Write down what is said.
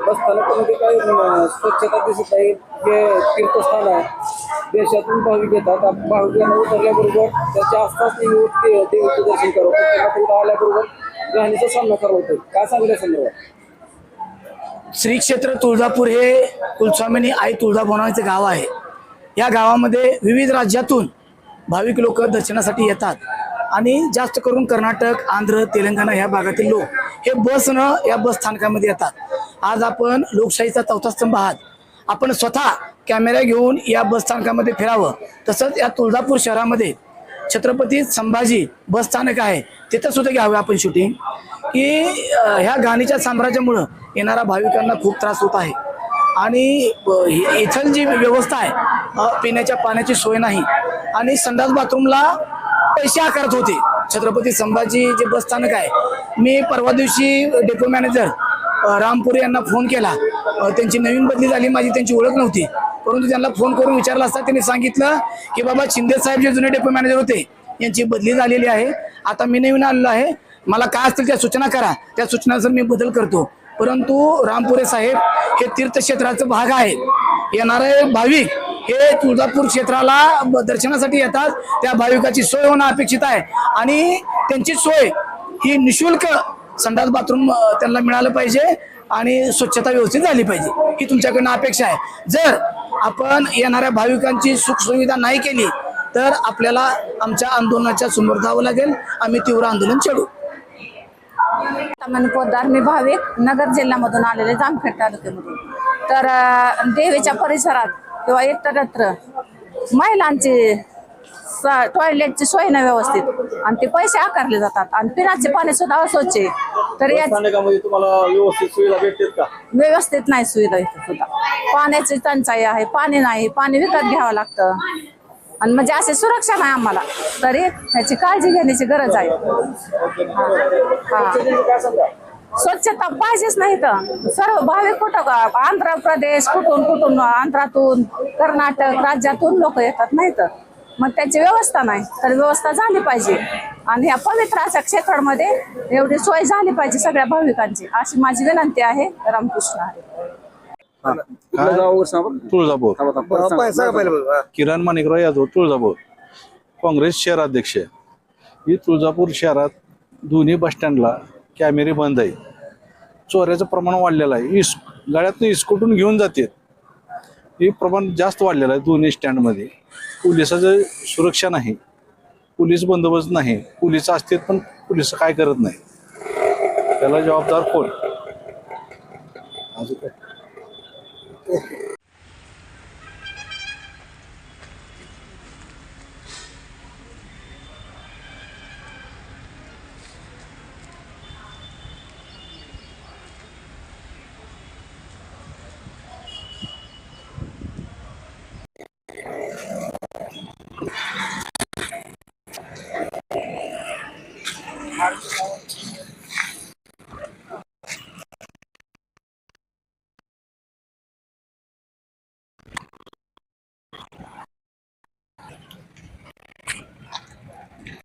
बसस्थानकामध्ये काही स्वच्छता दिसत नाही. जे तीर्थस्थान आहे देशातून भाविक येतात. भाविकांना उतरल्याबरोबर त्याच्या आसपास देवीचं दर्शन करावं, आल्याबरोबर घाणीचा सामना करावा होतो. काय सांगितलं संदर्भात? श्री क्षेत्र तुळजापूर हे कुलस्वामिनी आई तुळजाभवानीचं गाव आहे. या गावामध्ये विविध राज्यातून भाविक लोक दर्शनासाठी येतात आणि जास्त करून कर्नाटक, आंध्र, तेलंगणा ह्या भागातील लोक हे बसनं या बस स्थानकामध्ये येतात. आज आपण लोकशाहीचा चौथा स्तंभ आहात. आपण स्वतः कॅमेरा घेऊन या बस स्थानकामध्ये फिरावं. तसंच या तुळजापूर शहरामध्ये छत्रपती संभाजी बस स्थानक आहे, तिथं सुद्धा घ्यावं आपण शूटिंग. की ह्या घाणीच्या साम्राज्यामुळं येणाऱ्या भाविकांना खूप त्रास होत आहे आणि इथं जी व्यवस्था आहे, पिण्याच्या पाण्याची सोय नाही आणि संडास बाथरूमला पैसे आकारत होते. छत्रपती संभाजी जे बस स्थानक आहे, मी परवा दिवशी डेपो मॅनेजर रामपुरे यांना फोन केला. त्यांची नवीन बदली झाली, माझी त्यांची ओळख नव्हती, परंतु त्यांना फोन करून विचारलं असता त्यांनी सांगितलं की बाबा शिंदे साहेब जे जुने डेपो मॅनेजर होते यांची बदली झालेली आहे, आता मी नवीन आलेलो आहे, मला काय असतील त्या सूचना करा, त्या सूचनांचा मी बदल करतो. परंतु रामपुरे साहेब हे तीर्थक्षेत्राचं भाग आहे. येणारे भाविक हे तुळजापूर क्षेत्राला दर्शनासाठी येतात. त्या भाविकाची सोय होणं अपेक्षित आहे आणि त्यांची सोय ही निशुल्क संडास बाथरूम त्यांना मिळालं पाहिजे आणि स्वच्छता व्यवस्थित झाली पाहिजे, ही तुमच्याकडनं अपेक्षा आहे. जर आपण येणाऱ्या भाविकांची सुखसुविधा नाही केली तर आपल्याला आमच्या आंदोलनाच्या समोर जावं लागेल. आम्ही तीव्र आंदोलन छेडू. पोद्दार, मी भाविक नगर जिल्ह्यामधून आलेले, जामखेड तालुक्यामधून. तर देवीच्या परिसरात किंवा इतरत्र महिलांची टॉयलेटची सोय नाही व्यवस्थित आणि ते पैसे आकारले जातात आणि पिण्याचे पाणी सुद्धा अस्वच्छ आहे. तर या तुम्हाला व्यवस्थित सुविधा भेटतात का? व्यवस्थित नाही सुविधा इथे सुद्धा. पाण्याची टंचाई आहे, पाणी नाही, पाणी विकत घ्यावं लागतं आणि म्हणजे अशी सुरक्षा नाही आम्हाला. तरी ह्याची काळजी घेण्याची गरज आहे. स्वच्छता पाहिजेच नाही तर सर्व भाविक कुठं का आंध्र प्रदेश कुठून आंध्रातून कर्नाटक राज्यातून लोक येतात नाही तर मग त्याची व्यवस्था नाही. तर व्यवस्था झाली पाहिजे आणि ह्या पवित्र अशा क्षेत्रामध्ये एवढी सोय झाली पाहिजे सगळ्या भाविकांची, अशी माझी विनंती आहे. रामकृष्ण हरी. तुळजापूर. किरण माणिकराव यादव, तुळजापूर, काँग्रेस शहराध्यक्ष. ही तुळजापूर शहरात दोन्ही बसस्टँडला कॅमेरे बंद आहे. चोऱ्याचं प्रमाण वाढलेलं आहे. गाड्यातून इस्कोटून घेऊन जातात, हे प्रमाण जास्त वाढलेलं आहे. दोन्ही स्टँडमध्ये पोलिसाचं सुरक्षा नाही, पोलीस बंदोबस्त नाही. पोलिस असतात पण पोलिस काय करत नाही. त्याला जबाबदार कोण? अजून काय